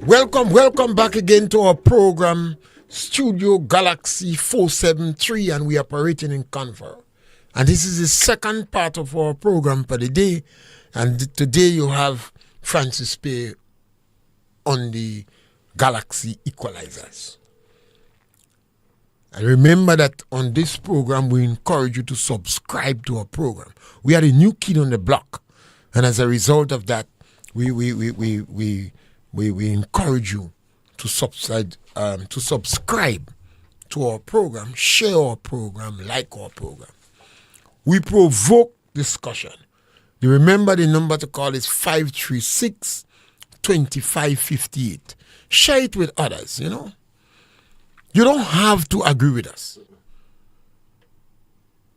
Welcome back again to our program, Studio Galaxy 473, and we are operating in Conver. And this is the second part of our program for the day. And today you have Francis Pay on the Galaxy Equalizers. And remember that on this program, we encourage you to subscribe to our program. We are the new kid on the block. And as a result of that, we encourage you to subscribe to our program, share our program, like our program. We provoke discussion. You remember the number to call is 536-2558. Share it with others, you know. You don't have to agree with us.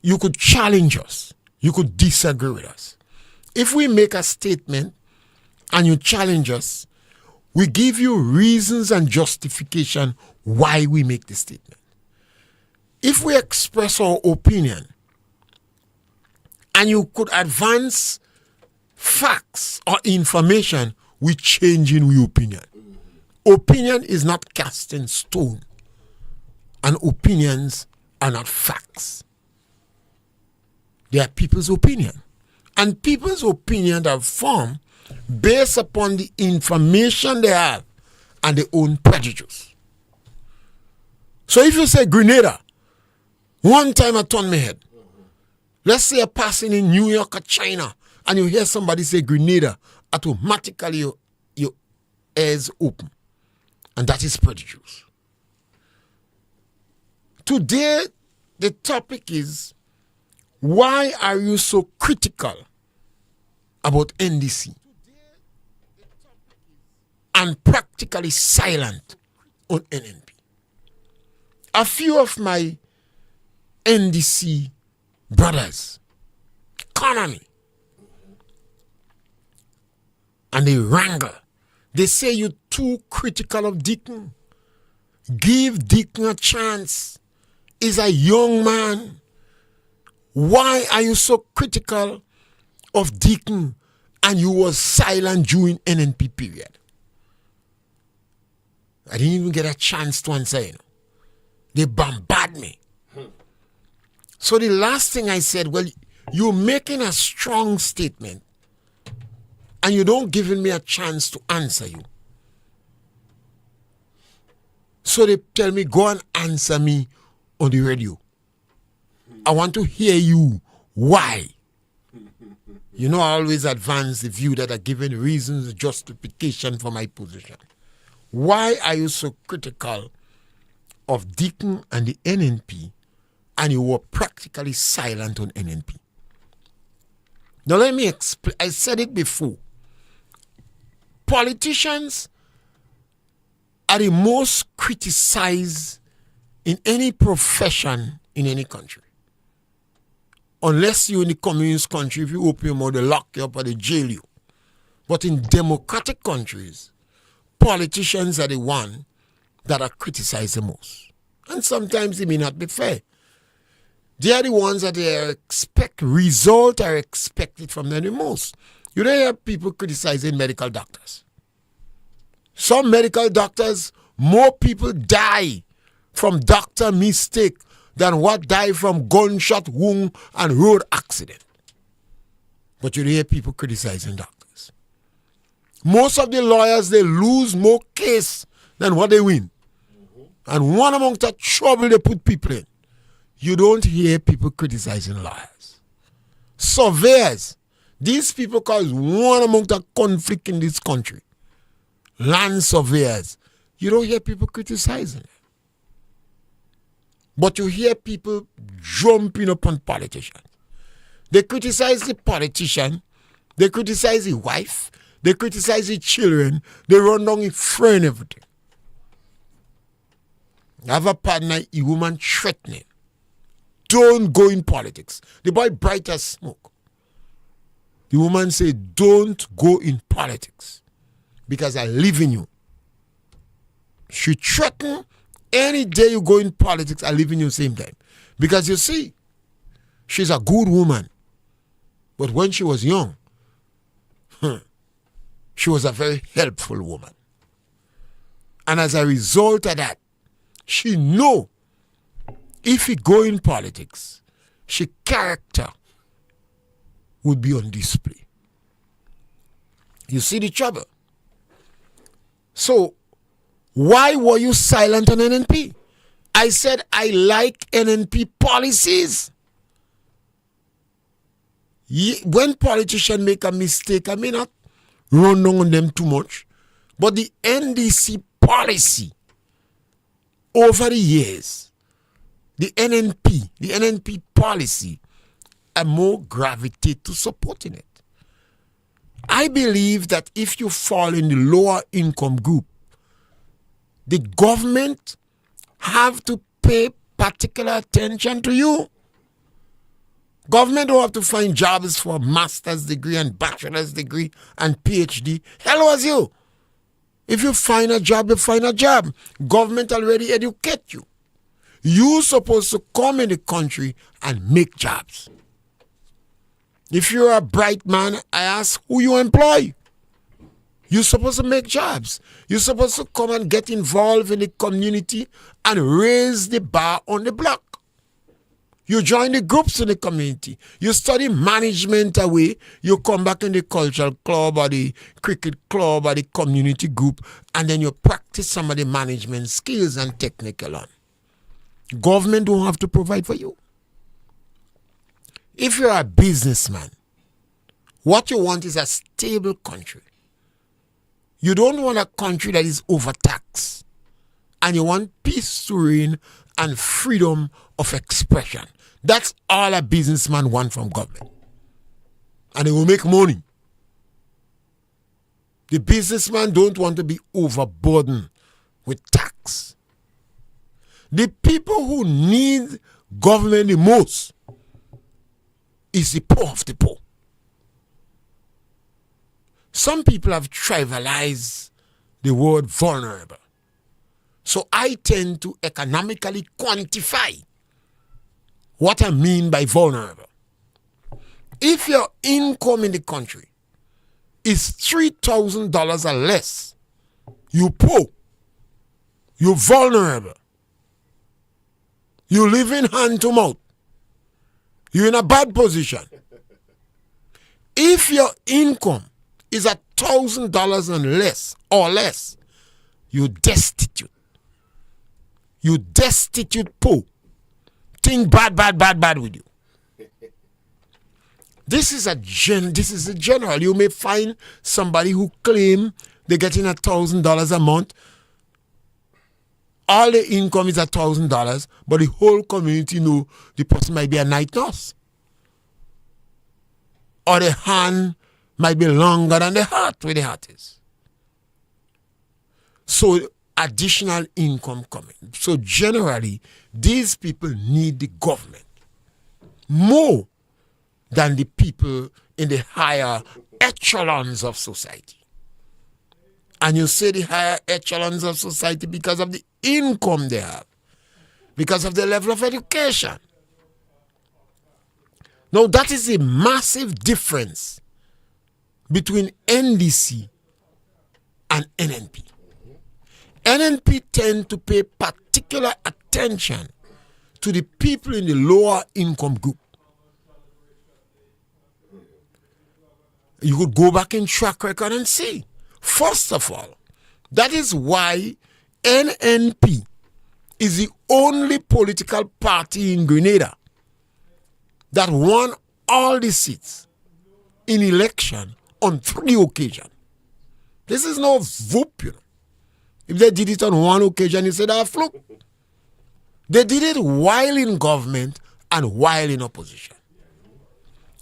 You could challenge us. You could disagree with us. If we make a statement and you challenge us, we give you reasons and justification why we make the statement. If we express our opinion and you could advance facts or information, we change in your opinion. Opinion is not cast in stone, and opinions are not facts. They are people's opinion. And people's opinion are formed based upon the information they have and their own prejudice. So if you say Grenada, one time I turned my head. Let's say you're passing in New York or China and you hear somebody say Grenada, automatically your ears open. And that is prejudice. Today, the topic is, why are you so critical about NDC and practically silent on NNP? A few of my NDC brothers, economy, and they wrangle. They say you're too critical of Deacon. Give Deacon a chance. He's a young man. Why are you so critical of Deacon and you were silent during NNP period? I didn't even get a chance to answer, you know. They bombard me. So the last thing I said, well, you're making a strong statement and you don't give me a chance to answer you. So they tell me, go and answer me on the radio. I want to hear you. Why? You know, I always advance the view that I given reasons, justification for my position. Why are you so critical of Deacon and the NNP and you were practically silent on NNP? Now let me explain. I said it before. Politicians are the most criticized in any profession in any country. Unless you're in the communist country, if you open your mouth, they lock you up or they jail you. But in democratic countries, politicians are the one that are criticized the most. And sometimes it may not be fair. They are the ones that they expect, results are expected from them the most. You don't hear people criticizing medical doctors. Some medical doctors, more people die from doctor mistake than what die from gunshot wound and road accident. But you hear people criticizing doctors. Most of the lawyers, they lose more case than what they win. And one among the trouble they put people in. You don't hear people criticizing lawyers. Surveyors, these people cause one among the conflict in this country. Land surveyors, you don't hear people criticizing them. But you hear people jumping upon politicians. They criticize the politician, they criticize the wife, they criticize the children, they run down his friend, everything. I have a partner, a woman threatening. Don't go in politics. The boy bright as smoke. The woman said, don't go in politics because I live in you. She threatened, any day you go in politics, I live in you same time. Because you see, she's a good woman. But when she was young, she was a very helpful woman. And as a result of that, she know if he go in politics, she character would be on display. You see the trouble? So, why were you silent on NNP? I said I like NNP policies. When politicians make a mistake, I may not run down on them too much. But the NDC policy over the years, the NNP policy, I more gravitate to supporting it. I believe that if you fall in the lower income group, the government have to pay particular attention to you. Government don't have to find jobs for a master's degree and bachelor's degree and PhD. Hell was you. If you find a job, you find a job. Government already educate you. You supposed to come in the country and make jobs. If you're a bright man, I ask who you employ. You're supposed to make jobs. You're supposed to come and get involved in the community and raise the bar on the block. You join the groups in the community. You study management away. You come back in the cultural club or the cricket club or the community group, and then you practice some of the management skills and technical on. Government don't have to provide for you. If you're a businessman, what you want is a stable country. You don't want a country that is overtaxed. And you want peace to reign and freedom of expression. That's all a businessman wants from government. And they will make money. The businessman don't want to be overburdened with tax. The people who need government the most is the poor of the poor. Some people have trivialized the word vulnerable. So I tend to economically quantify what I mean by vulnerable. If your income in the country is $3,000 or less, you poor, you vulnerable, you live in hand to mouth, you're in a bad position. If your income is $1,000 and less or less, you destitute. You destitute poor. Think bad with you. This is a general. You may find somebody who claim they're getting $1,000 a month. All the income is $1,000, but the whole community know the person might be a night nurse. Or the hand might be longer than the heart, where the heart is. So additional income coming. So generally, these people need the government more than the people in the higher echelons of society. And you say the higher echelons of society because of the income they have, because of the level of education. Now that is a massive difference between NDC and NNP. NNP tend to pay particular attention to the people in the lower income group. You could go back in track record and see. First of all, that is why NNP is the only political party in Grenada that won all the seats in election on 3 occasions. This is no whoop, you know. If they did it on 1 occasion, you said, fluke. They did it while in government and while in opposition.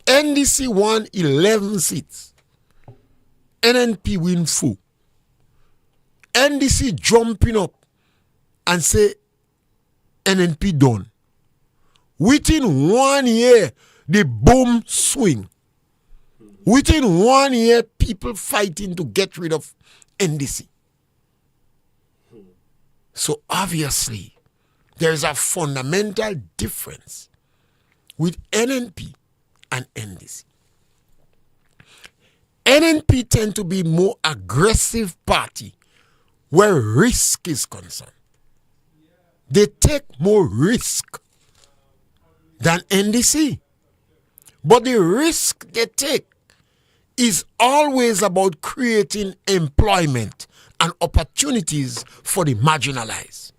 NDC won 11 seats. NNP win 4. NDC jumping up and say NNP done. Within 1 year, the boom swing. Within 1 year, people fighting to get rid of NDC. So obviously, there is a fundamental difference with NNP and NDC. NNP tend to be more aggressive party where risk is concerned. They take more risk than NDC. But the risk they take is always about creating employment and opportunities for the marginalized.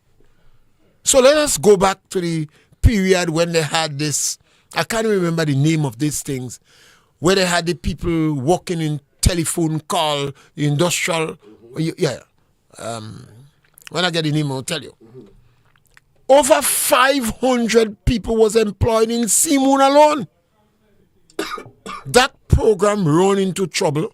So let us go back to the period when they had this, I can't remember the name of these things, where they had the people working in telephone call, industrial, when I get the name, I'll tell you. Over 500 people was employed in Seamoon alone. That program run into trouble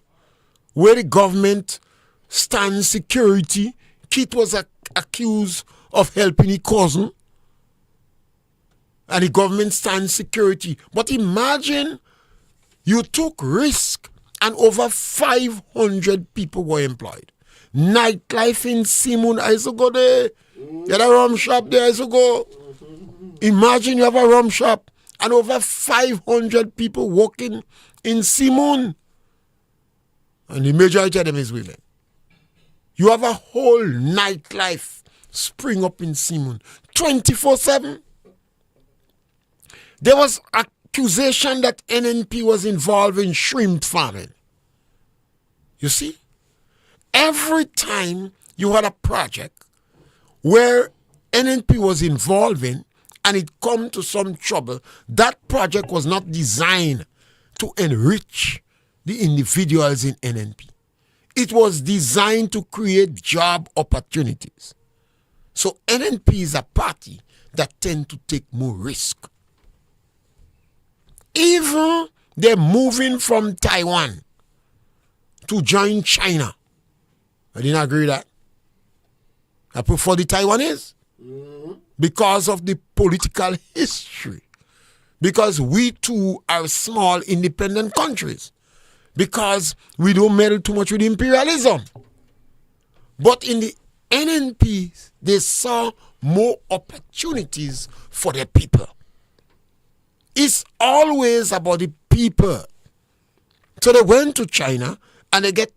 where the government stand security. Kit was accused of helping his cousin. And the government stand security. But imagine you took risk and over 500 people were employed. Nightlife in Seamoon, I used to go there. Get a rum shop there, I used to go. Imagine you have a rum shop and over 500 people working in Seamoon. And the majority of them is women. You have a whole nightlife spring up in Seamoon, 24/7. There was accusation that NNP was involved in shrimp farming. You see? Every time you had a project where NNP was involved in and it come to some trouble, that project was not designed to enrich the individuals in NNP. It was designed to create job opportunities. So NNP is a party that tend to take more risk. Even they're moving from Taiwan to join China. I didn't agree with that. I prefer the Taiwanese because of the political history. Because we too are small independent countries. Because we don't meddle too much with imperialism. But in the NNP, they saw more opportunities for the people. It's always about the people. So they went to China and they get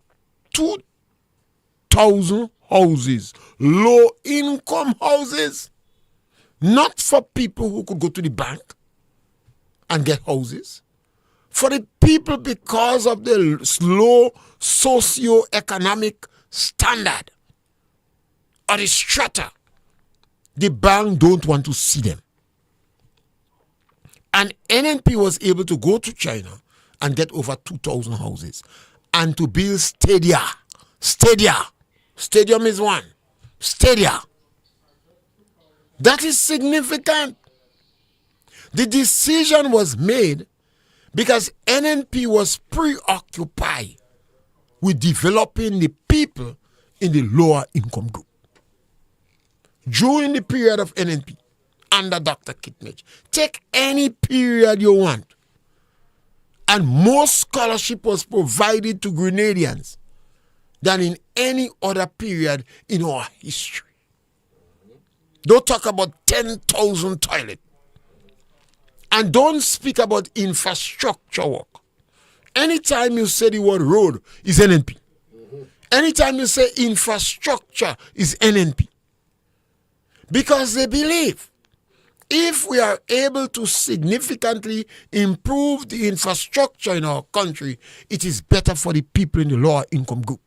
2,000 houses, low-income houses, not for people who could go to the bank and get houses, for the people because of the slow socioeconomic standard or the strata. The bank don't want to see them. And NNP was able to go to China and get over 2,000 houses and to build stadia. Stadium is one. Stadia. That is significant. The decision was made because NNP was preoccupied with developing the people in the lower income group. During the period of NNP, under Dr. Kitnage, take any period you want, and more scholarship was provided to Grenadians than in any other period in our history. Don't talk about 10,000 toilets. And don't speak about infrastructure work. Anytime you say the word road, is NNP. Anytime you say infrastructure, is NNP. Because they believe if we are able to significantly improve the infrastructure in our country, it is better for the people in the lower income group.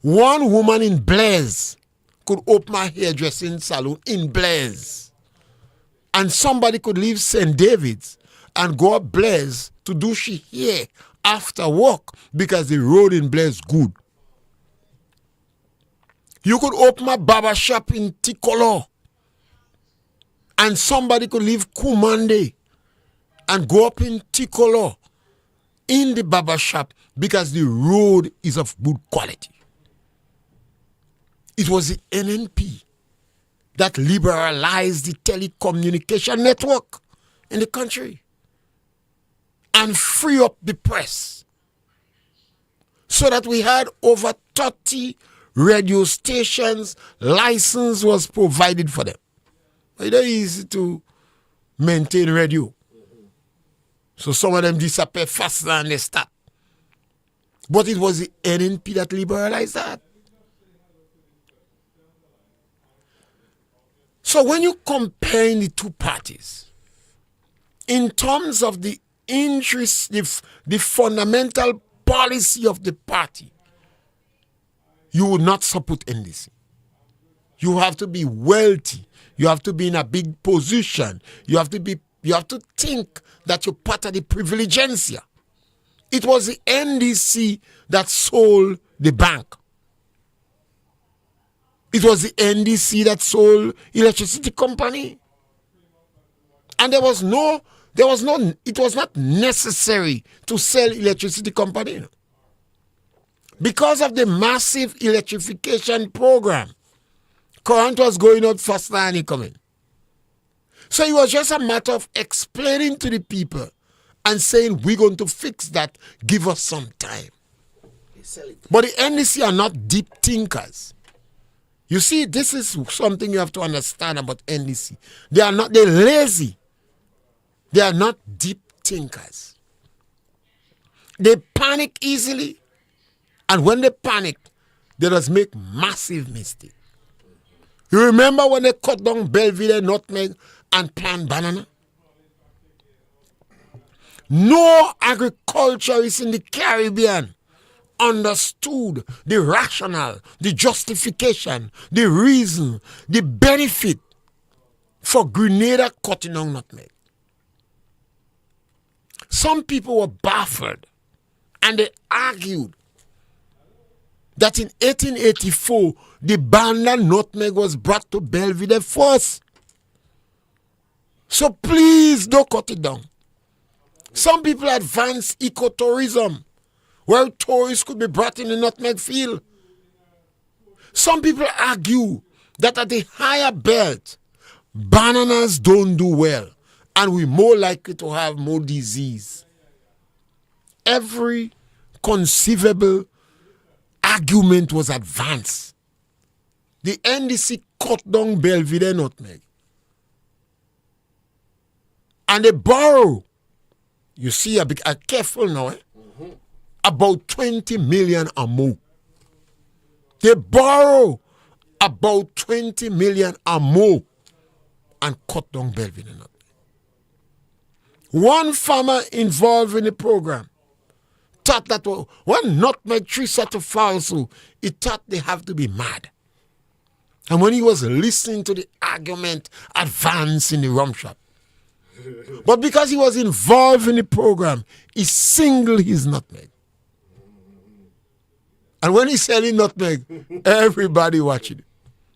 One woman in Blaise could open a hairdressing salon in Blaise. And somebody could leave St. David's and go up Blaise to do she hair after work because the road in Blaise good. You could open a barber shop in Tikolo and somebody could leave Kumande and go up in Tikolo in the barber shop because the road is of good quality. It was the NNP that liberalized the telecommunication network in the country and free up the press so that we had over 30 radio stations. License was provided for them. It's not easy to maintain radio. So some of them disappear faster than they start. But it was the NNP that liberalized that. So when you compare the two parties, in terms of the interest, the fundamental policy of the party, you would not support NDC. You have to be wealthy. You have to be in a big position. You have to think that you're part of the privilegencia. It was the NDC that sold the bank. It was the NDC that sold electricity company. And it was not necessary to sell electricity company. Because of the massive electrification program, current was going out faster than it coming. So it was just a matter of explaining to the people and saying, we're going to fix that, give us some time. But the NDC are not deep thinkers. You see, this is something you have to understand about NDC. They're lazy. They are not deep thinkers. They panic easily. And when they panic, they just make massive mistakes. You remember when they cut down Belvedere, nutmeg, and plant banana? No agriculturist in the Caribbean understood the rationale, the justification, the reason, the benefit for Grenada cutting down nutmeg. Some people were baffled and they argued that in 1884, the Banda nutmeg was brought to Belvedere first. So please don't cut it down. Some people advance ecotourism, where tourists could be brought in the nutmeg field. Some people argue that at the higher belt, bananas don't do well, and we're more likely to have more disease. Every conceivable argument was advanced. The NDC cut down Belvedere nutmeg. And they borrow, you see, are careful now, about 20 million or more. They borrow about 20 million or more and cut down Belvedere nutmeg. One farmer involved in the program thought that when nutmeg tree started to fall, so he thought they have to be mad. And when he was listening to the argument advance in the rum shop, but because he was involved in the program, he singled his nutmeg. And when he's selling nutmeg, everybody watching it.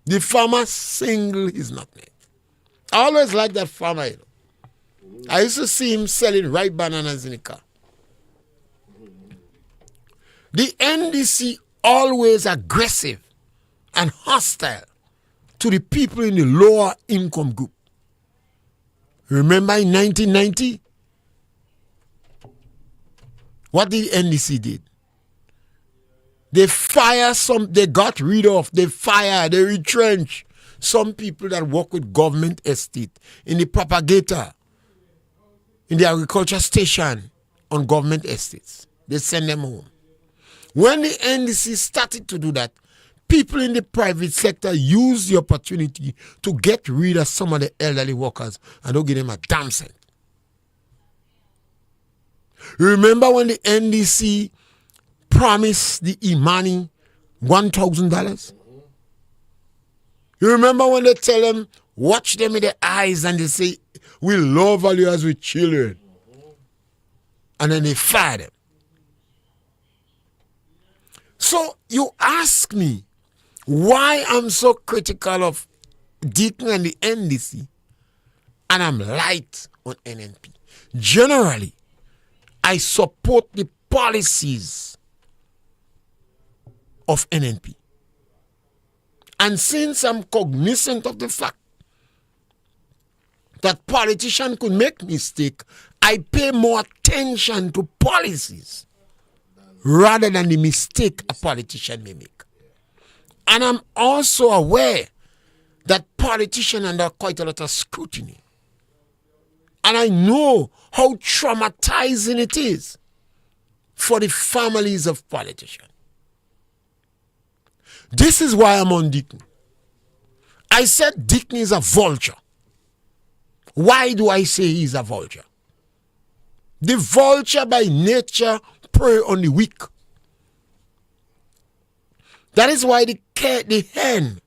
The farmer singled his nutmeg. I always liked that farmer. You know. I used to see him selling ripe bananas in the car. The NDC always aggressive and hostile to the people in the lower income group. Remember in 1990? What the NDC did? They got rid of, they retrench some people that work with government estate, in the propagator, in the agriculture station on government estates. They send them home. When the NDC started to do that, people in the private sector used the opportunity to get rid of some of the elderly workers and don't give them a damn cent. Remember when the NDC promised the Imani $1,000? You remember when they tell them, watch them in the eyes, and they say, we love all you as with children. And then they fire them. So you ask me why I'm so critical of Deacon and the NDC, and I'm light on NNP. Generally, I support the policies of NNP. And since I'm cognizant of the fact that politicians could make mistakes, I pay more attention to policies rather than the mistake a politician may make. And I'm also aware that politicians are under quite a lot of scrutiny. And I know how traumatizing it is for the families of politicians. This is why I'm on Deacon. I said Deacon is a vulture. Why do I say he's a vulture? The vulture by nature prey on the weak. That is why the hen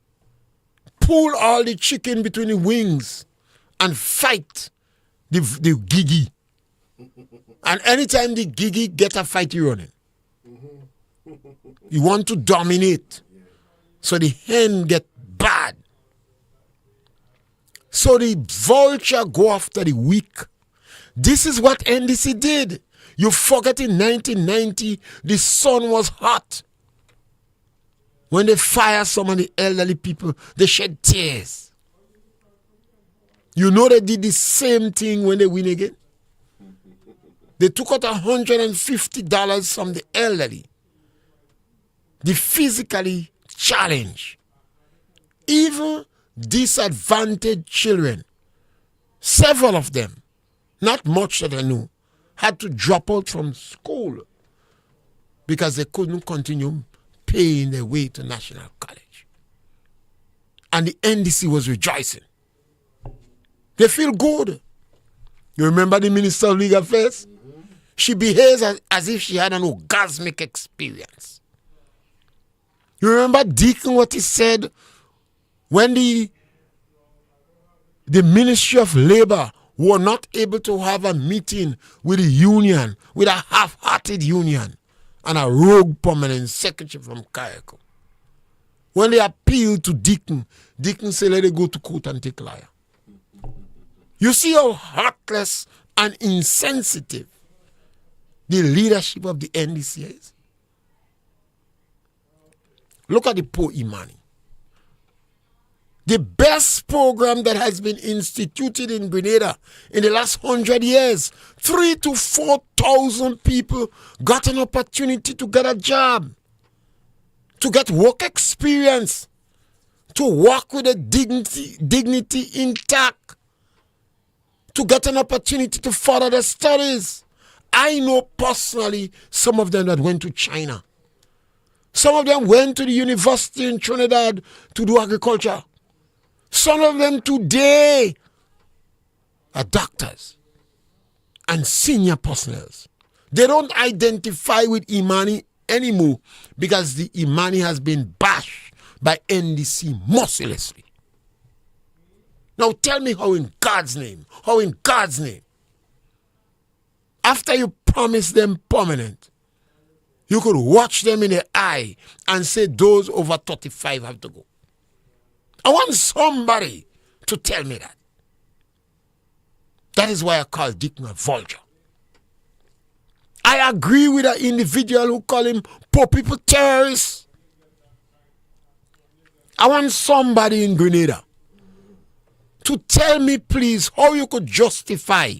pull all the chicken between the wings and fight the gigi. And anytime the gigi get a fight, you running. You want to dominate. So the hen get bad. So the vulture go after the weak. This is what NDC did. You forget in 1990, the sun was hot. When they fire some of the elderly people, they shed tears. You know they did the same thing when they win again? They took out $150 from the elderly, the physically challenged, even disadvantaged children. Several of them, not much that I knew, had to drop out from school because they couldn't continue paying their way to National College. And the NDC was rejoicing. They feel good. You remember the Minister of Legal Affairs? She behaves as if she had an orgasmic experience. You remember Deacon what he said when the Ministry of Labor were not able to have a meeting with the union, with a half-hearted union and a rogue permanent secretary from Kayako. When they appealed to Deacon, Deacon said, let it go to court and take lawyer. You see how heartless and insensitive the leadership of the NDC is? Look at the poor Imani. The best program that has been instituted in Grenada in the last 100 years, 3,000 to 4,000 people got an opportunity to get a job, to get work experience, to work with a dignity intact, to get an opportunity to further their studies. I know personally some of them that went to China. Some of them went to the university in Trinidad to do agriculture. Some of them today are doctors and senior personnel. They don't identify with Imani anymore because the Imani has been bashed by NDC mercilessly. Now tell me how in God's name, after you promise them permanent, you could watch them in the eye and say those over 35 have to go. I want somebody to tell me that. That is why I call Deacon a vulture. I agree with an individual who call him poor people terrorists. I want somebody in Grenada to tell me, please, how you could justify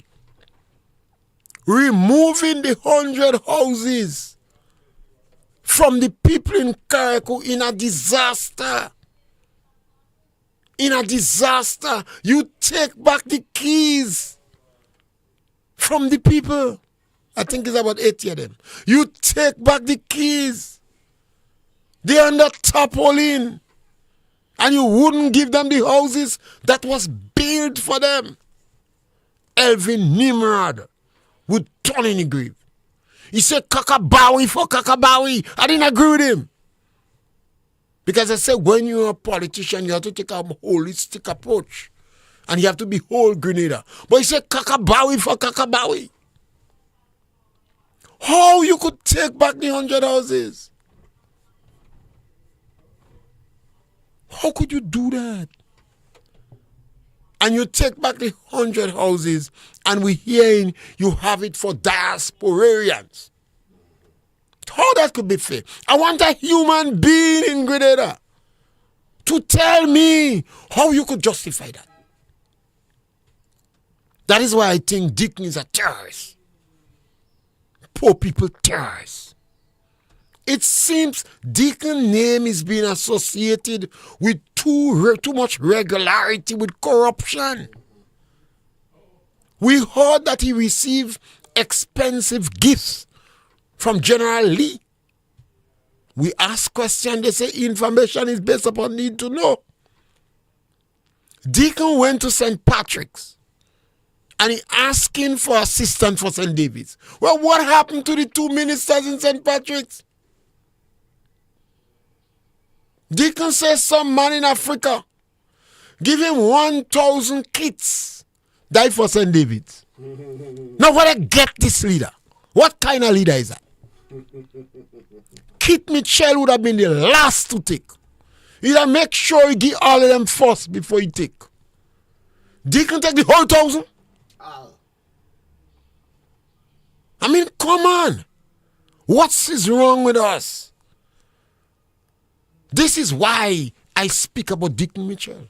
removing the 100 houses from the people in Carriacou in a disaster. In a disaster, you take back the keys from the people. I think it's about 80 of them. You take back the keys. They're under tarpaulin. And you wouldn't give them the houses that was built for them. Elvin Nimrod would turn in the grave. He said Kakabawi for Kakabawi. I didn't agree with him. Because I said when you're a politician, you have to take a holistic approach. And you have to be whole Grenada. But he said Kakabawi for Kakabawi. How you could take back the 100 houses? How could you do that? And you take back the 100 houses and we're hearing you have it for diasporarians. How that could be fair? I want a human being in Grenada to tell me how you could justify that. That is why I think Deacon is a terrorist. Poor people terrorists. It seems Deacon's name is being associated with too much regularity with corruption. We heard that he received expensive gifts from General Lee. We ask questions, they say information is based upon need to know. Deacon went to St. Patrick's and he asking for assistance for St. David's. Well, what happened to the 2 ministers in St. Patrick's? Deacon says some man in Africa give him 1,000 kits, die for St. David's. Now, where they get this leader? What kind of leader is that? Kit Mitchell would have been the last to take. Either make sure you give all of them first before you take. Deacon take the whole 1,000? I mean, come on. What is wrong with us? This is why I speak about Deacon Mitchell.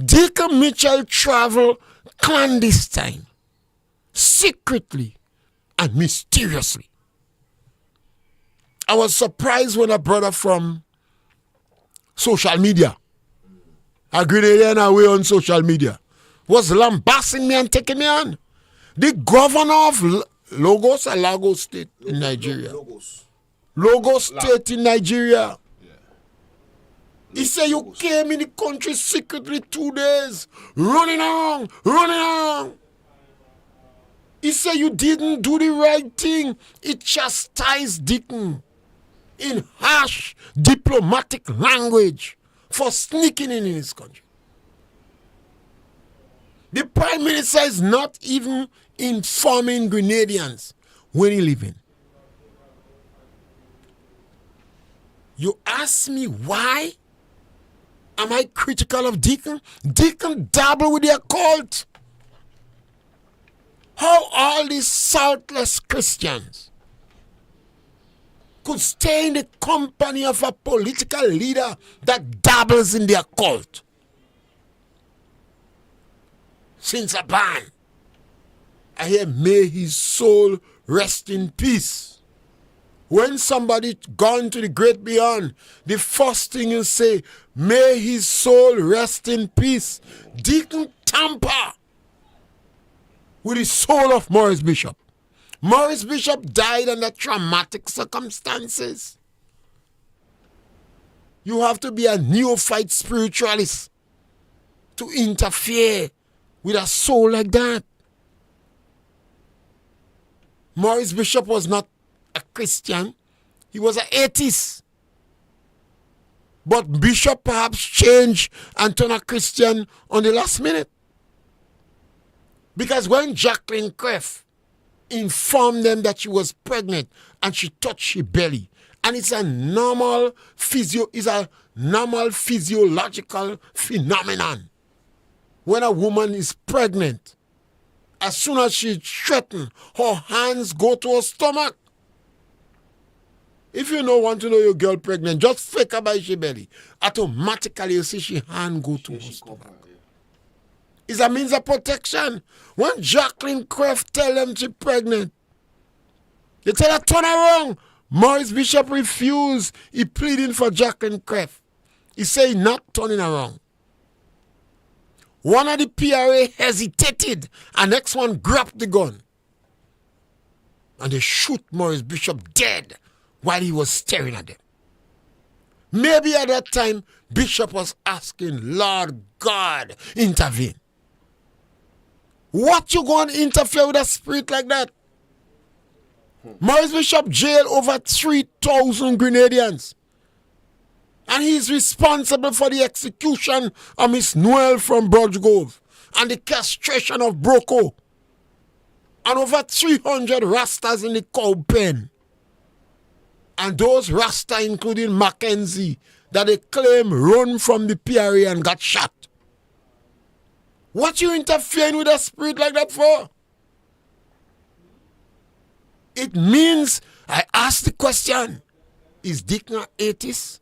Deacon Mitchell traveled clandestine, secretly, and mysteriously. I was surprised when a brother from social media, a Grenadian away on social media, was lambasting me and taking me on. The governor of Lagos State in Nigeria. Lagos State in Nigeria. He said you came in the country secretly 2 days, running around. He said you didn't do the right thing. It chastised Deacon in harsh diplomatic language for sneaking in his country. The Prime Minister is not even informing Grenadians when he leaving. You ask me why am I critical of Deacon? Deacon dabble with the occult. How all these saltless Christians could stay in the company of a political leader that dabbles in the occult? Since a ban, I hear, may his soul rest in peace. When somebody gone to the great beyond, the first thing you say, may his soul rest in peace. Deacon tamper with the soul of Maurice Bishop. Maurice Bishop died under traumatic circumstances. You have to be a neophyte spiritualist to interfere with a soul like that. Maurice Bishop was not a Christian. He was an atheist. But Bishop perhaps changed and turned a Christian on the last minute. Because when Jacqueline Kreff informed them that she was pregnant and she touched her belly, and it's a normal physiological phenomenon. When a woman is pregnant, as soon as she threatens, her hands go to her stomach. If you don't want to know your girl pregnant, just fake her by she belly. Automatically you see she hand go to her stomach. It's a means of protection. When Jacqueline Kreff tell them she's pregnant, they tell her turn around. Maurice Bishop refused. He pleading for Jacqueline Kreff. He say he not turning around. One of the PRA hesitated, and next one grabbed the gun. And they shoot Maurice Bishop dead while he was staring at them. Maybe at that time, Bishop was asking, Lord God, intervene. What you going to interfere with a spirit like that? Maurice Bishop jailed over 3,000 Grenadians. And he's responsible for the execution of Miss Noel from Broggrove and the castration of Broco. And over 300 Rastas in the cow pen. And those Rasta, including Mackenzie, that they claim run from the PRA and got shot. What you interfering with a spirit like that for? It means, I ask the question, is Deacon an atheist?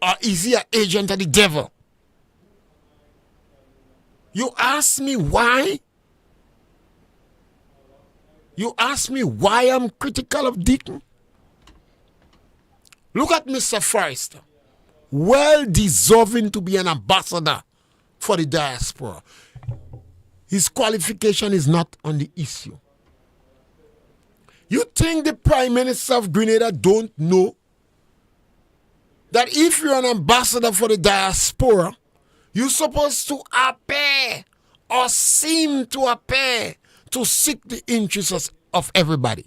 Or is he an agent of the devil? You ask me why? You ask me why I'm critical of Deacon? Look at Mr. Forrester. Well deserving to be an ambassador for the diaspora. His qualification is not on the issue. You think the Prime Minister of Grenada don't know that if you're an ambassador for the diaspora, you're supposed to appear or seem to appear to seek the interests of everybody.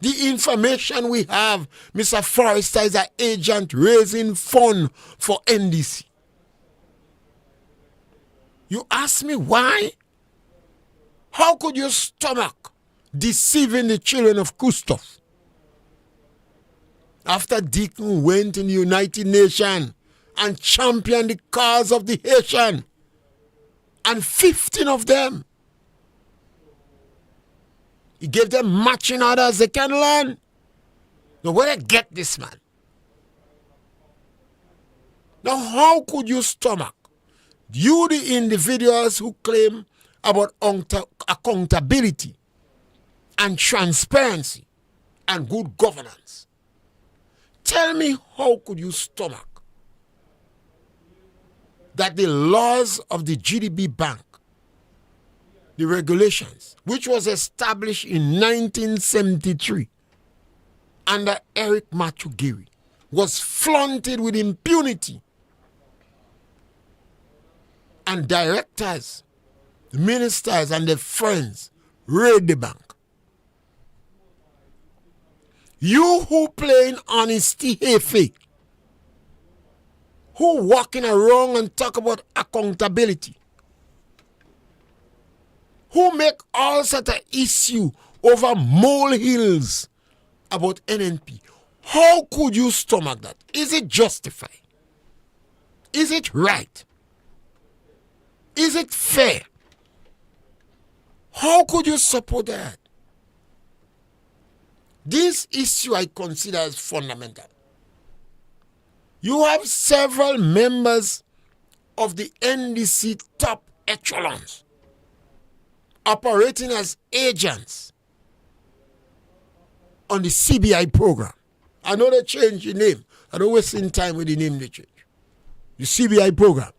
The information we have, Mr. Forrester is an agent raising fund for NDC. You ask me why? How could you stomach deceiving the children of Gustav? After Deacon went in the United Nations and championed the cause of the Haitian, and 15 of them, he gave them matching orders they can learn. Now where they get this man? Now how could you stomach, you the individuals who claim about accountability and transparency and good governance, tell me how could you stomach that the laws of the GDB Bank, the regulations, which was established in 1973 under Eric Machugiri, was flaunted with impunity, and directors, ministers and their friends raid the bank? You who playing honesty hefe, who walking around and talk about accountability, who make all sort of issue over molehills about NNP, how could you stomach that? Is it justified? Is it right? Is it fair? How could you support that? This issue I consider as fundamental. You have several members of the NDC top echelons operating as agents on the CBI program. I know they changed the name. I don't waste any time with the name they change. The CBI program.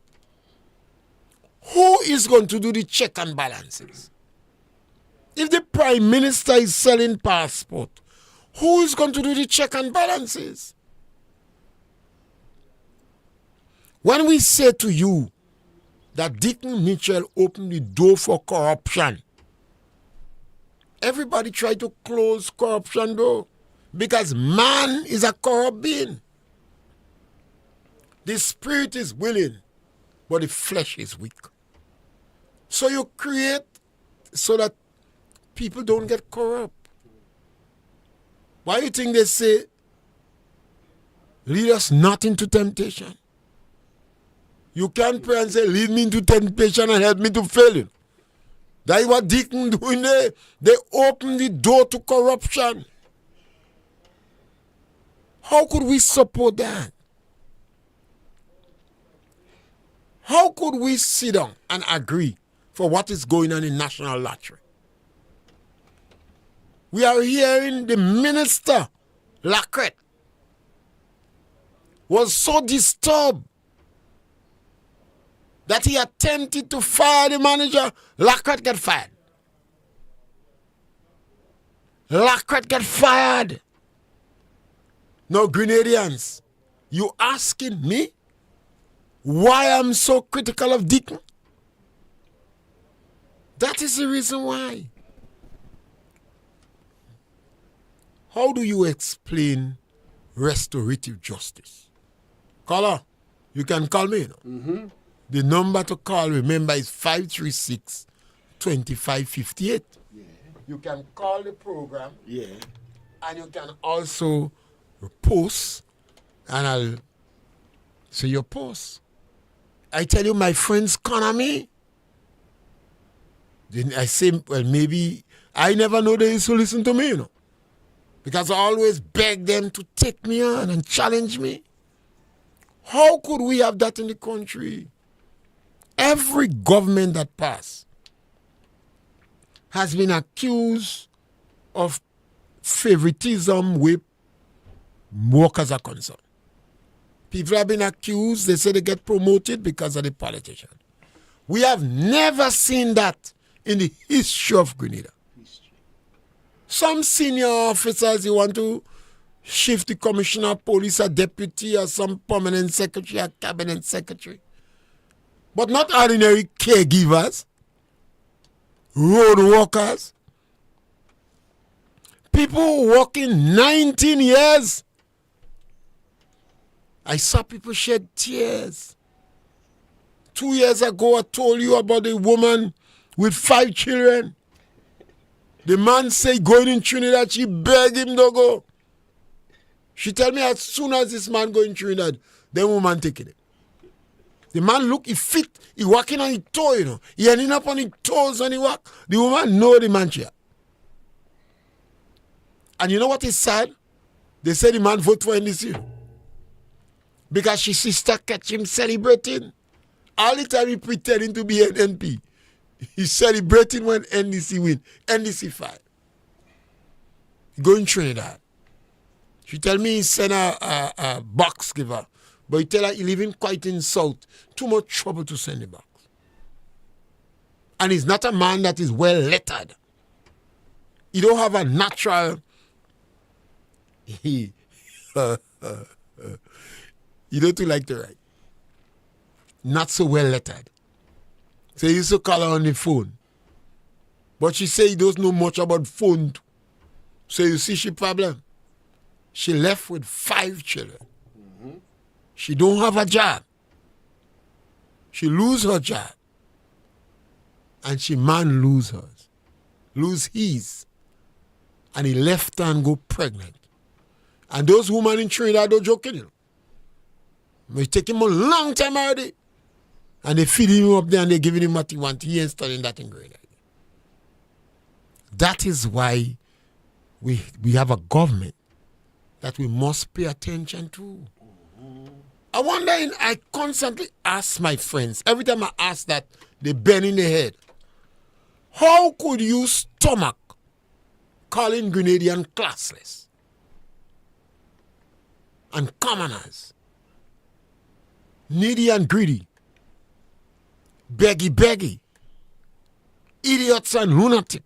Who is going to do the check and balances? If the Prime Minister is selling passport, who is going to do the check and balances? When we say to you that Deacon Mitchell opened the door for corruption, everybody try to close corruption door because man is a corrupt being. The spirit is willing, but the flesh is weak. So you create so that people don't get corrupt. Why do you think they say, lead us not into temptation? You can't pray and say, lead me into temptation and help me to fail you. That is what Deacon doing there. They open the door to corruption. How could we support that? How could we sit down and agree for what is going on in National Lottery? We are hearing the minister, Lacret, was so disturbed that he attempted to fire the manager. Lacret got fired. Lacret got fired. Now, Grenadians, you asking me why I'm so critical of Deacon? That is the reason why. How do you explain restorative justice? Caller, you can call me. You know? Mm-hmm. The number to call, remember, is 536-2558. Yeah. You can call the program. Yeah. And you can also post, and I'll see your post. I tell you, my friends corner me. Then I say, well, maybe I never know they used to listen to me, you know. Because I always beg them to take me on and challenge me. How could we have that in the country? Every government that passed has been accused of favoritism with workers are concerned. People have been accused, they say they get promoted because of the politician. We have never seen that in the history of Grenada. Some senior officers, you want to shift the commissioner of police, a deputy, or some permanent secretary, a cabinet secretary. But not ordinary caregivers, road workers, people working 19 years. I saw people shed tears. 2 years ago, I told you about the woman with 5 children. The man say going in Trinidad, she begged him to go. She tell me as soon as this man go in Trinidad, the woman taking it. The man look, he fit, he walking on his toe, you know. He ending up on his toes when he walk. The woman know the man here. And you know what is sad? They say the man vote for NDC. Because his sister catch him celebrating. All the time he pretending to be NNP. He's celebrating when NDC win. NDC 5. He go in Trinidad. She tell me he send a box giver. But he tell her he living quite in South. Too much trouble to send the box. And he's not a man that is well lettered. He don't have a natural... He don't like to write. Not so well lettered. So he used to call her on the phone. But she say he doesn't know much about phone too. So you see she problem. She left with 5 children. Mm-hmm. She don't have a job. She lose her job. And she man lose hers. Lose his. And he left her and go pregnant. And those women in Trinidad don't joking, you know. It take him a long time already. And they feed him up there and they giving him what he want. He ain't studying that in grade. That is why we have a government that we must pay attention to. I wonder, I constantly ask my friends, every time I ask that, they bend in their head. How could you stomach calling Grenadian classless and commoners, needy and greedy, beggy, idiots and lunatic,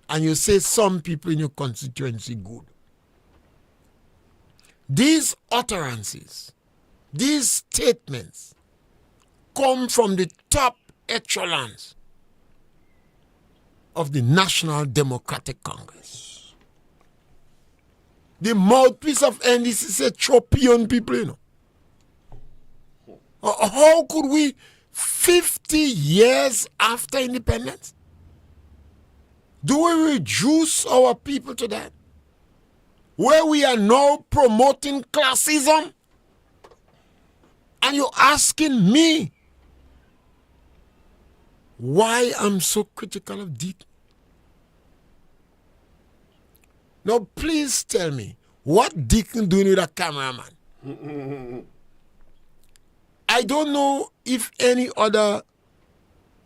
and you say some people in your constituency good? These utterances, these statements come from the top echelons of the National Democratic Congress. The mouthpiece of NDC say tropion people, you know. How could we, 50 years after independence, do we reduce our people to that? Where we are now promoting classism? And you're asking me why I'm so critical of Deacon? Now, please tell me, what Deacon doing with a cameraman? I don't know if any other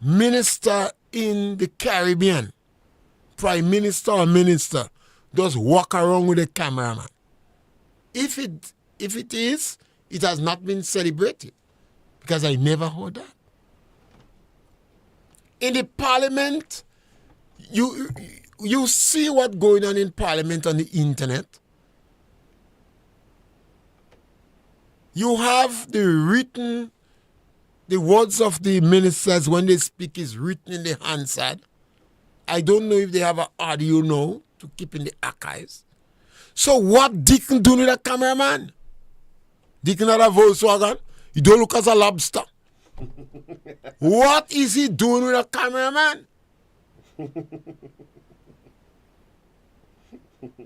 minister in the Caribbean, prime minister or minister, does walk around with a cameraman. If it is, it has not been celebrated, because I never heard that. In the parliament, you see what's going on in parliament on the internet. You have the words of the ministers when they speak is written in the Hansard. I don't know if they have an audio now to keep in the archives. So what Deacon doing with a cameraman? Deacon had a Volkswagen. He don't look as a lobster. What is he doing with a cameraman?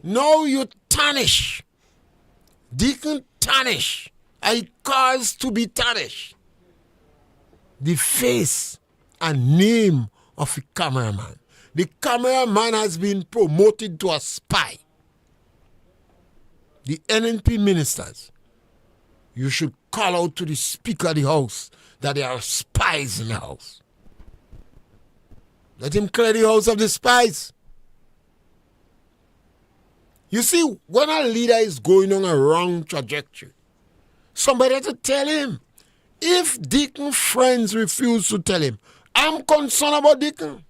No, you tarnish. Deacon tarnish. I cause to be tarnished. The face and name of a cameraman. The cameraman has been promoted to a spy. The NNP ministers, you should call out to the Speaker of the House that there are spies in the House. Let him clear the House of the spies. You see, when a leader is going on a wrong trajectory, somebody has to tell him. If Deacon friends refuse to tell him, I'm concerned about Deacon.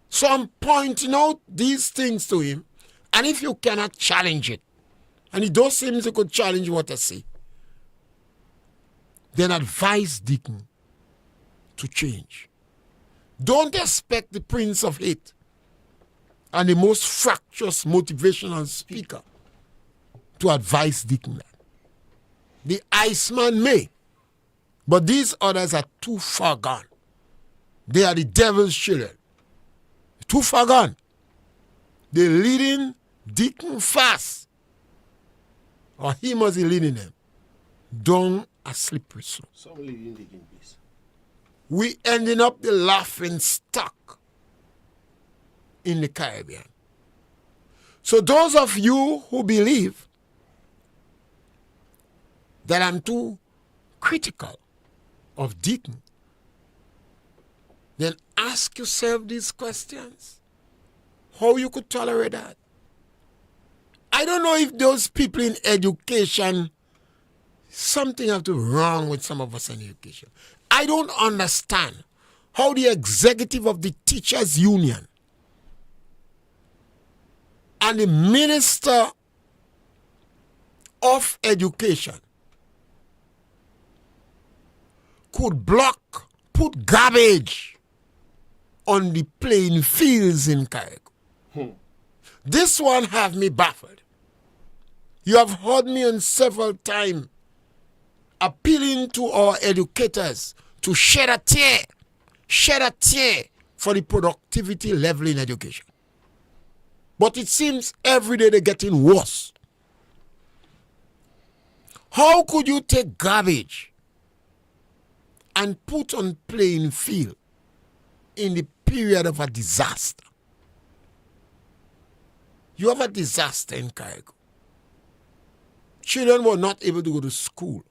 So I'm pointing out these things to him, And if you cannot challenge it, and it does seem you could challenge what I say, then advise Deacon to change. Don't expect the Prince of Hate and the most fractious motivational speaker to advise Deacon that. The Iceman may, but these others are too far gone. They are the devil's children. Too far gone. They're leading Deacon fast, or he must be leading them down a slippery slope. Some leading Deacon, please. We ending up the laughing stock in the Caribbean. So those of you who believe that I'm too critical of Deacon, then ask yourself these questions. How you could tolerate that? I don't know if those people in education, something have to wrong with some of us in education. I don't understand how the executive of the teachers union and the minister of education could put garbage on the playing fields in Carrick. This one have me baffled. You have heard me on several times appealing to our educators to shed a tear for the productivity level in education. But it seems every day they're getting worse. How could you take garbage and put on playing field in the period of a disaster? You have a disaster in Carrick. Children were not able to go to school.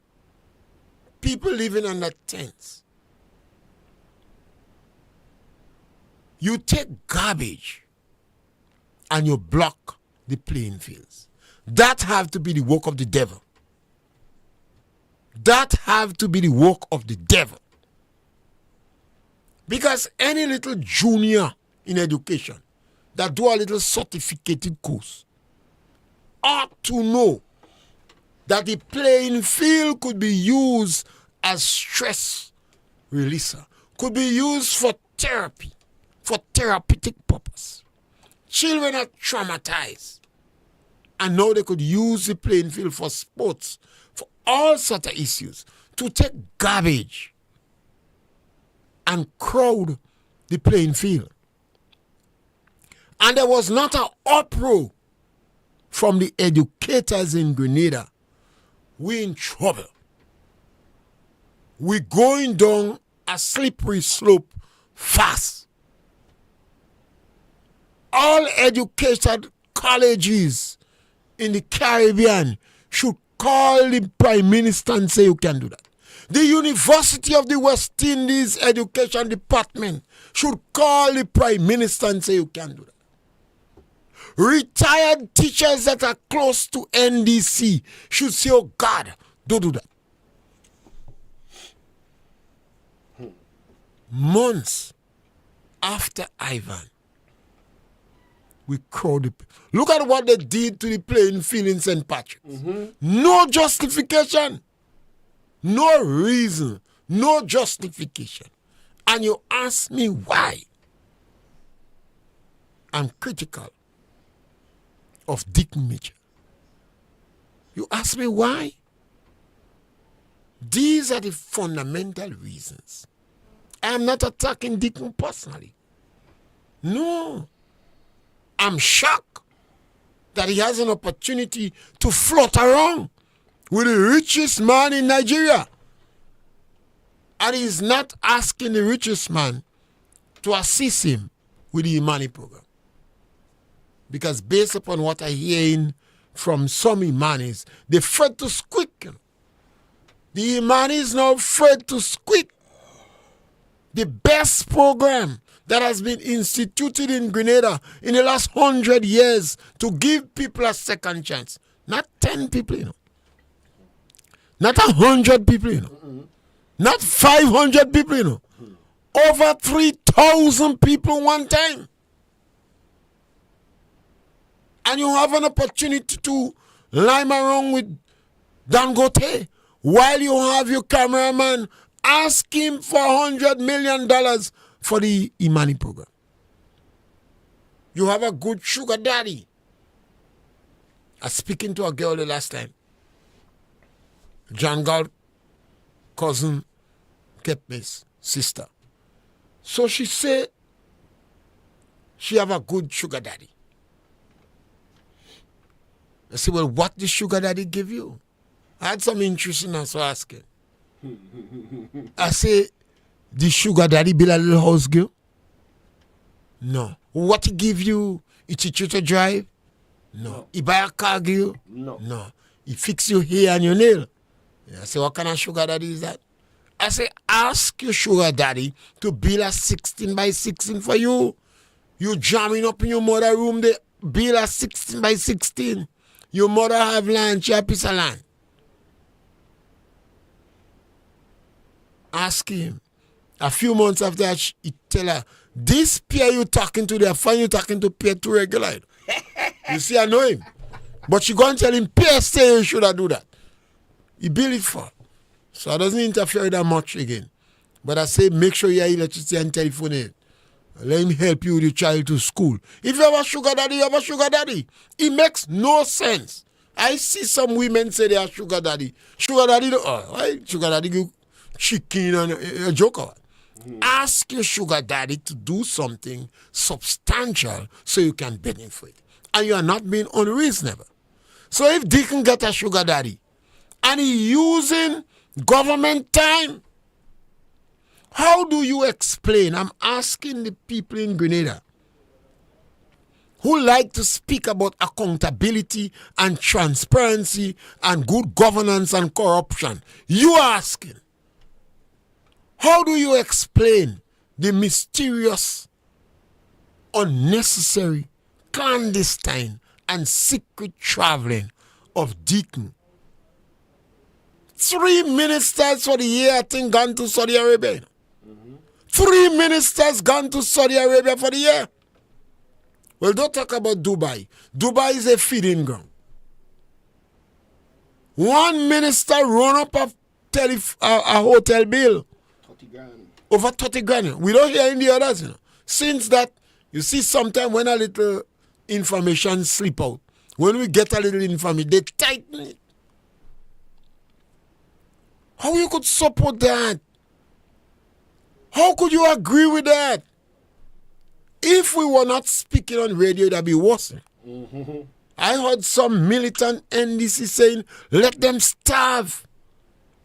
People living under tents. You take garbage and you block the playing fields. That have to be the work of the devil. That have to be the work of the devil. Because any little junior in education that do a little certificated course ought to know that the playing field could be used as stress releaser, could be used for therapy, for therapeutic purpose. Children are traumatized, and now they could use the playing field for sports, for all sorts of issues, to take garbage and crowd the playing field. And there was not an uproar from the educators in Grenada. We're in trouble. We're going down a slippery slope fast. All educated colleges in the Caribbean should call the Prime Minister and say you can do that. The University of the West Indies Education Department should call the Prime Minister and say you can do that. Retired teachers that are close to NDC should say, oh God, don't do that. Months after Ivan, we crowded. Look at what they did to the playing field in St. Patrick's. No justification. No reason. No justification. And you ask me why. I'm critical of Deacon Mitchell. You ask me why? These are the fundamental reasons. I am not attacking Deacon personally. No. I'm shocked that he has an opportunity to float around with the richest man in Nigeria. And he's not asking the richest man to assist him with the Imani program. Because based upon what I'm hearing from some Imanis, they're afraid to squeak. The Imanis now afraid to squeak. The best program that has been instituted in Grenada in the last 100 years to give people a second chance. Not 10 people, Not 100 people, Not 500 people, Over 3,000 people one time. and you have an opportunity to lime around with Dangote while you have your cameraman ask him for $100 million for the Imani program. You have a good sugar daddy. I was speaking to a girl the last time. John Galt, cousin, Kepme's sister. So she said she have a good sugar daddy. I said, well, what did sugar daddy give you? I had some interest in us asking. I said, the sugar daddy build a little house girl? No. What he give you? He teach you to drive? No. He buy a car girl? No. He fix your hair and your nail? I said, what kind of sugar daddy is that? I say, ask your sugar daddy to build a 16 by 16 for you. You jamming up in your mother room, they build a 16 by 16. Your mother have land, she have piece of land. Ask him. A few months after that, he tell her, this peer you talking to, they find you talking to peer too regular. You see, I know him. But she go and tell him, peer say you should have do that. He build it for. So I doesn't interfere with that much again. But I say, make sure you have electricity and telephone in. Let him help you with your child to school. If you have a sugar daddy, you have a sugar daddy. It makes no sense. I see some women say they are sugar daddy. Sugar daddy, why sugar daddy give chicken and a joker? Ask your sugar daddy to do something substantial so you can benefit. And you are not being unreasonable. So if Deacon get a sugar daddy and he using government time, how do you explain? I'm asking the people in Grenada who like to speak about accountability and transparency and good governance and corruption. You are asking, how do you explain the mysterious, unnecessary, clandestine, and secret traveling of Deacon? 3 ministers for the year, I think, gone to Saudi Arabia. 3 ministers gone to Saudi Arabia for the year. Well, don't talk about Dubai. Dubai is a feeding ground. 1 minister run up a hotel bill. 30 grand. Over 30 grand. We don't hear any others, Since that, you see, sometimes when a little information slip out, when we get a little information, they tighten it. How you could support that? How could you agree with that? If we were not speaking on radio, it would be worse. I heard some militant NDC saying, let them starve.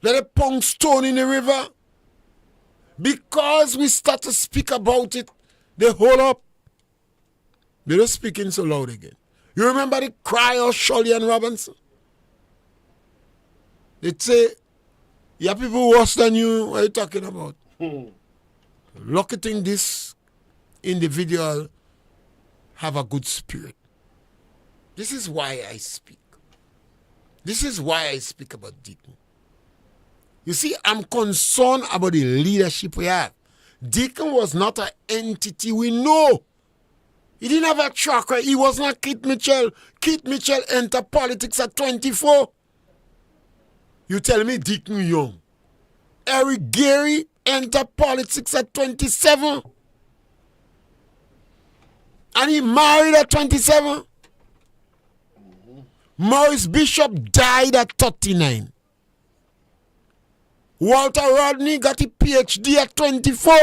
Let them pound stone in the river. Because we start to speak about it, they hold up. They're not speaking so loud again. You remember the cry of Shirley and Robinson? They'd say, you have people worse than you. What are you talking about? Locating this individual have a good spirit. This is why I speak. This is why I speak about Deacon. You see, I'm concerned about the leadership we have. Deacon was not an entity we know. He didn't have a track record. He was not Keith Mitchell. Keith Mitchell entered politics at 24. You tell me Deacon young. Eric Gary entered politics at 27. And he married at 27. Maurice Bishop died at 39. Walter Rodney got a PhD at 24.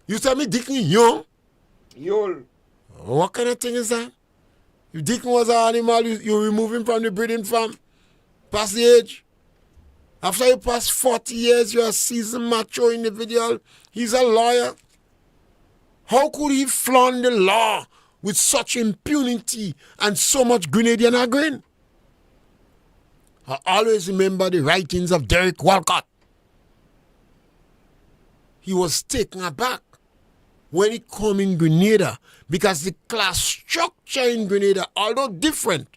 You tell me Deacon young? Yol. What kind of thing is that? If Deacon was an animal, you remove him from the breeding farm. Past the age. After you pass 40 years, you're a seasoned macho individual. He's a lawyer. How could he flaunt the law with such impunity and so much Grenadian agreeing? I always remember the writings of Derek Walcott. He was taken aback when he came in Grenada because the class structure in Grenada, although different,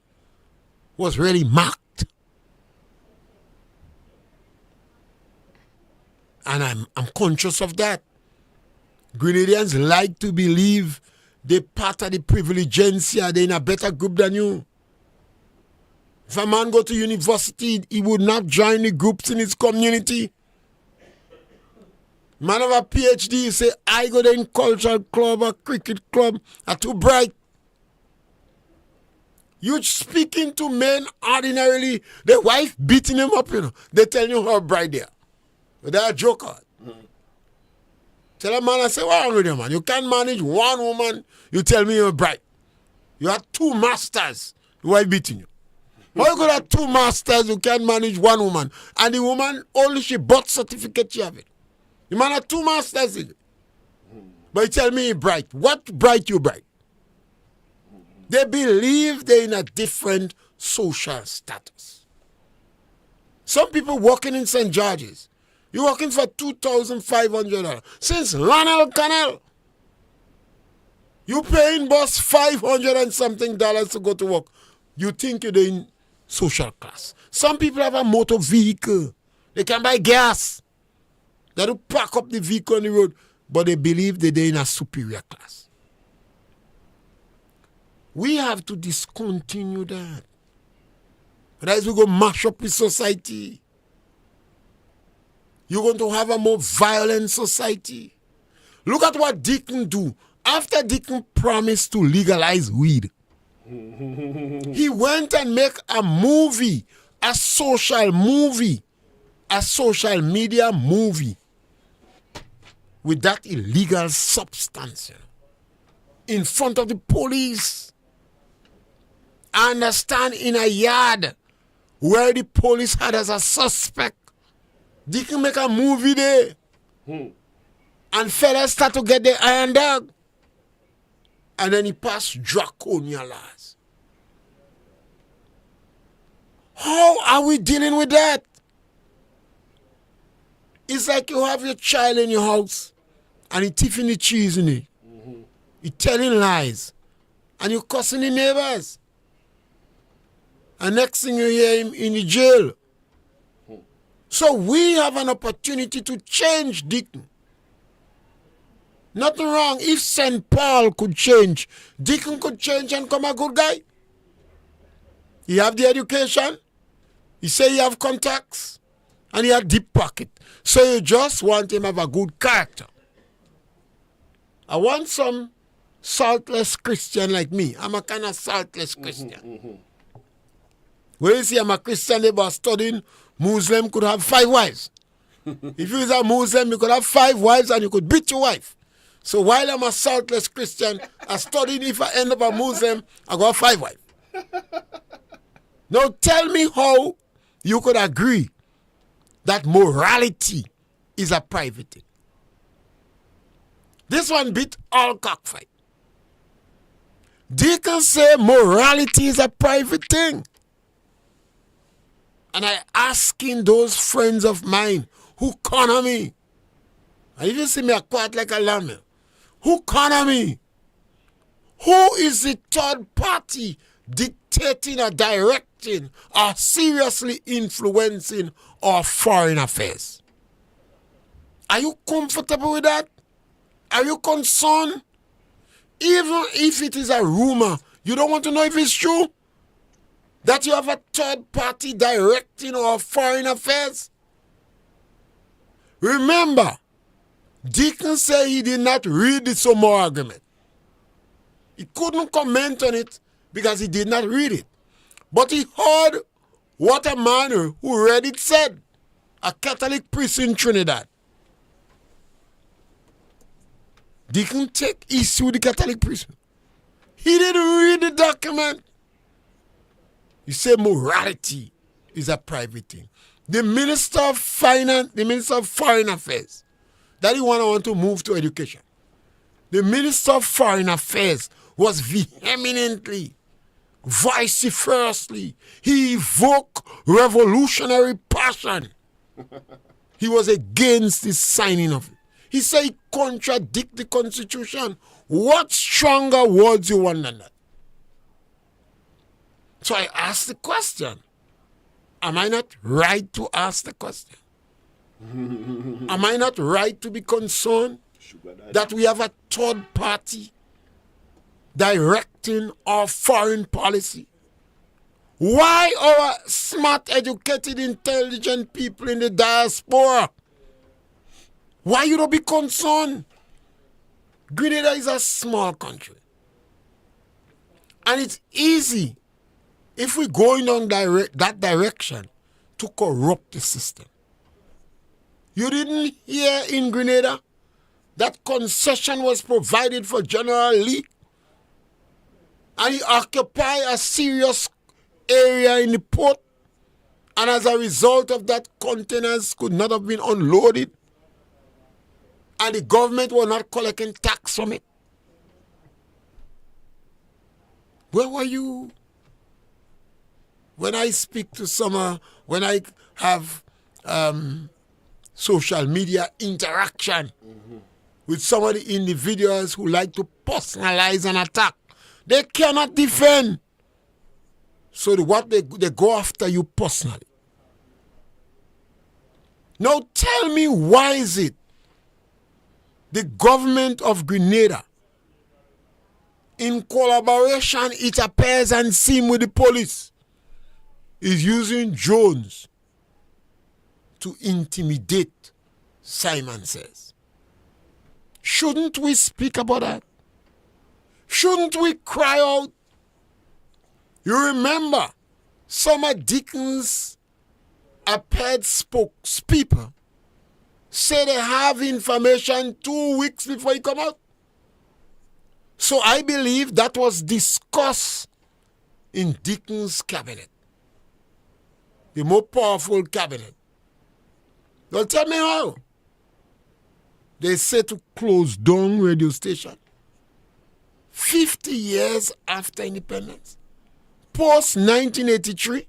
was really marked. And I'm conscious of that. Grenadians like to believe They part of the privilegencia. They're in a better group than you. If a man go to university, he would not join the groups in his community. Man of a PhD, he say, I go there in cultural club or cricket club, are too bright. You speaking to men ordinarily, the wife beating him up, you know. They tell you how bright they are. But they are jokers. Tell a man, I say, what's wrong with you, man? You can't manage one woman, you tell me you're bright. You have two masters, your wife beating you. How you could have two masters, you can't manage one woman? And the woman, only she bought certificate, she have it. The man have two masters in it. But you tell me you're bright. What bright you bright? They believe they're in a different social status. Some people working in St. George's, you're working for $2,500 since Lionel Canal. You paying boss $500 and something to go to work. You think you're in social class. Some people have a motor vehicle. They can buy gas. They do pack up the vehicle on the road, but they believe that they're in a superior class. We have to discontinue that. Otherwise, we're going to mash up the society. You're going to have a more violent society. Look at what Deacon do. After Deacon promised to legalize weed, he went and make a movie, a social movie, a social media movie with that illegal substance in front of the police. I understand in a yard where the police had as a suspect, they can make a movie there. And fellas start to get the iron dog. And then he passed draconian laws. How are we dealing with that? It's like you have your child in your house and he tiffing the cheese in it. He telling lies. And you cussing the neighbors. And next thing you hear him in the jail. So we have an opportunity to change Deacon. Nothing wrong. If St. Paul could change, Deacon could change and come a good guy. He have the education. He say he have contacts. And he have deep pocket. So you just want him to have a good character. I want some saltless Christian like me. I'm a kind of saltless Christian. Where you see I'm a Christian, they were studying, Muslim could have 5 wives. If you was a Muslim, you could have 5 wives and you could beat your wife. So while I'm a saltless Christian, I studied if I end up a Muslim, I got 5 wives. Now tell me how you could agree that morality is a private thing. This one beat all cockfight. They can say morality is a private thing. And I asking those friends of mine who corner me. And if you see me, I quiet like a lamb. Who corner me? Who is the third party dictating or directing or seriously influencing our foreign affairs? Are you comfortable with that? Are you concerned? Even if it is a rumor, you don't want to know if it's true? That you have a third party directing our foreign affairs? Remember, Deacon said he did not read the Somo argument. He couldn't comment on it because he did not read it. But he heard what a man who read it said, a Catholic priest in Trinidad. Deacon take issue with the Catholic priest. He didn't read the document. He said morality is a private thing. The Minister of Finance, the Minister of Foreign Affairs, that he want to move to education. The Minister of Foreign Affairs was vehemently, vociferously, he evoked revolutionary passion. He was against the signing of it. He said he contradict the Constitution. What stronger words you want than that? So I asked the question. Am I not right to ask the question? Am I not right to be concerned that we have a third party directing our foreign policy? Why our smart, educated, intelligent people in the diaspora? Why you don't be concerned? Grenada is a small country. And it's easy if we go in on that direction to corrupt the system. You didn't hear in Grenada that concession was provided for General Lee, and he occupied a serious area in the port, and as a result of that, containers could not have been unloaded, and the government was not collecting tax from it. Where were you when I speak to when I have social media interaction with some of the individuals who like to personalize an attack? They cannot defend. So they go after you personally. Now tell me, why is it the government of Grenada, in collaboration, it appears and seems, with the police, is using drones to intimidate Simon Says? Shouldn't we speak about that? Shouldn't we cry out? You remember, some of Dickens' appeared spokespeople say they have information 2 weeks before he come out. So I believe that was discussed in Dickens' cabinet, the more powerful cabinet. Don't tell me how. They say to close down radio station 50 years after independence, post 1983,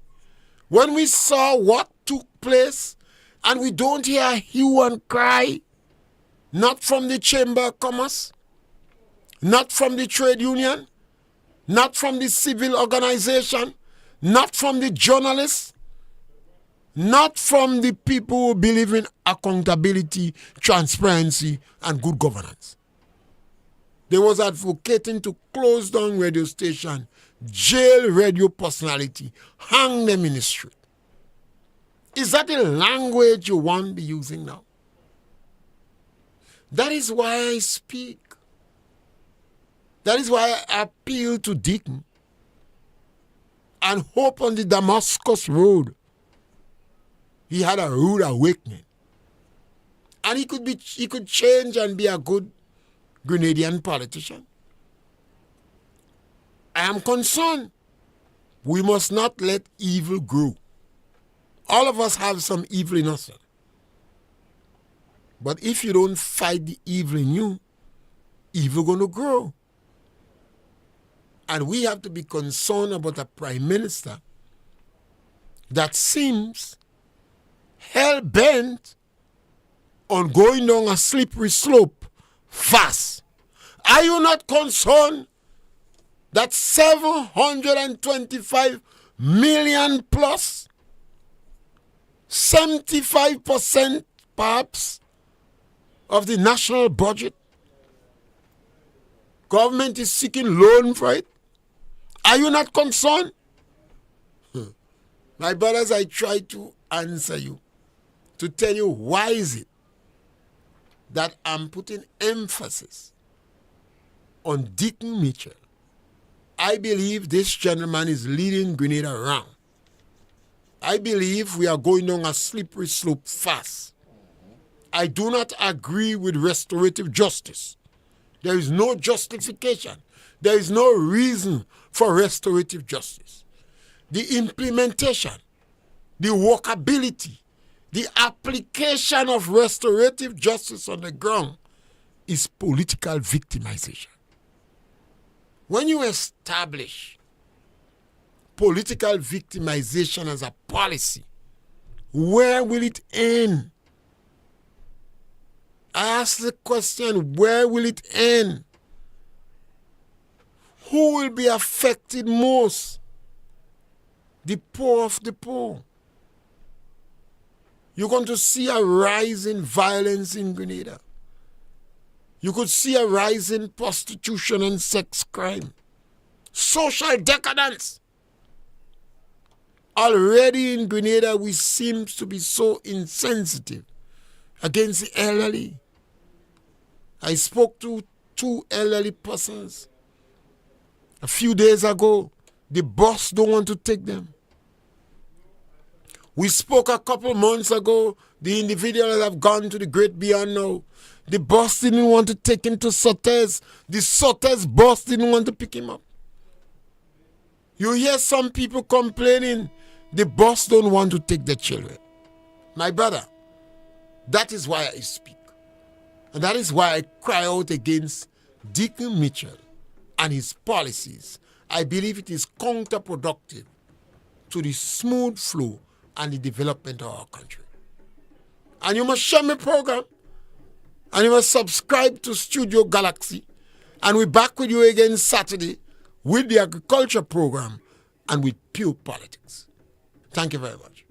when we saw what took place, and we don't hear hue and cry, not from the Chamber of Commerce, not from the trade union, not from the civil organization, not from the journalists, not from the people who believe in accountability, transparency, and good governance. They was advocating to close down radio station, jail radio personality, hang them in the street. Is that the language you want to be using now? That is why I speak. That is why I appeal to Deacon and hope on the Damascus road he had a rude awakening. And he could change and be a good Grenadian politician. I am concerned. We must not let evil grow. All of us have some evil in us. But if you don't fight the evil in you, evil going to grow. And we have to be concerned about a prime minister that seems hell-bent on going down a slippery slope fast. Are you not concerned that 725 million plus, 75% perhaps of the national budget, government is seeking loan for it? Are you not concerned? My brothers, I try to answer you, to tell you why is it that I'm putting emphasis on Deacon Mitchell. I believe this gentleman is leading Grenada wrong. I believe we are going down a slippery slope fast. I do not agree with restorative justice. There is no justification. There is no reason for restorative justice. The implementation, the workability, the application of restorative justice on the ground is political victimization. When you establish political victimization as a policy, where will it end? I ask the question, where will it end? Who will be affected most? The poor of the poor. You're going to see a rise in violence in Grenada. You could see a rise in prostitution and sex crime. Social decadence. Already in Grenada, we seem to be so insensitive against the elderly. I spoke to 2 elderly persons a few days ago. The boss don't want to take them. We spoke a couple months ago. The individuals have gone to the great beyond now. The boss didn't want to take him to Sotes. The Sotes boss didn't want to pick him up. You hear some people complaining the boss don't want to take their children. My brother, that is why I speak. And that is why I cry out against Deacon Mitchell and his policies. I believe it is counterproductive to the smooth flow and the development of our country. And you must share my program. And you must subscribe to Studio Galaxy. And we're back with you again Saturday with the agriculture program and with pure politics. Thank you very much.